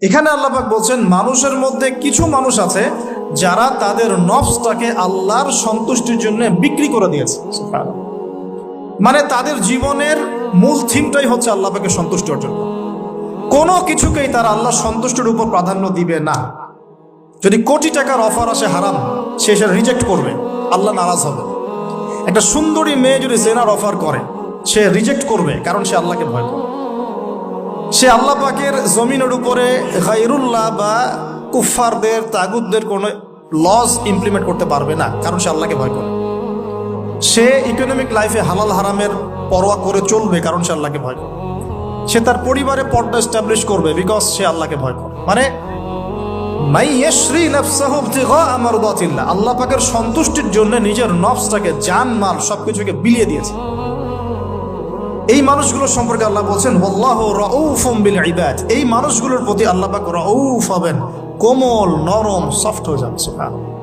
এখানে আল্লাহ পাক বলছেন মানুষের মধ্যে কিছু মানুষ আছে যারা তাদের নফসটাকে আল্লাহর সন্তুষ্টির জন্য বিক্রি করে দিয়েছে। মানে তাদের জীবনের মূল থিমটাই হচ্ছে আল্লাহ পাকের সন্তুষ্টি অর্জন করা। কোনো কিছুকেই তারা আল্লাহর সন্তুষ্টির উপর প্রাধান্য দিবে না। যদি কোটি টাকার অফার আসে হারাম, সে সেটা রিজেক্ট করবে, আল্লাহ নারাজ হবে। একটা সুন্দরী মেয়ে যদি জেনার অফার করে, সে রিজেক্ট করবে, কারণ সে আল্লাহকে ভয় করে। সে আল্লাহ পাকের জমিনের উপরে গায়রুল্লাহ বা কুফফারদের তাগুতদের কোনো লস ইমপ্লিমেন্ট করতে পারবে না, কারণ সে আল্লাহকে ভয় করে। সে ইকোনমিক লাইফে হালাল হারামের পরোয়া করে চলবে, কারণ সে আল্লাহকে ভয় করে। সে তার পরিবারে পর্দা এস্টাবলিশ করবে, বিকজ সে আল্লাহকে ভয় করে। মানে আল্লাহ পাকের সন্তুষ্টির জন্য নিজের নফসটাকে, জান মাল সবকিছুকে বিলিয়ে দিয়েছে। এই মানুষগুলো সম্পর্কে আল্লাহ বলছেন ওয়াল্লাহু রাউফুম বিল ইবাদ। এই মানুষগুলোর প্রতি আল্লাহ পাক রাউফ হবেন, কোমল নরম সফট হয়ে যান। সুবহানাল্লাহ।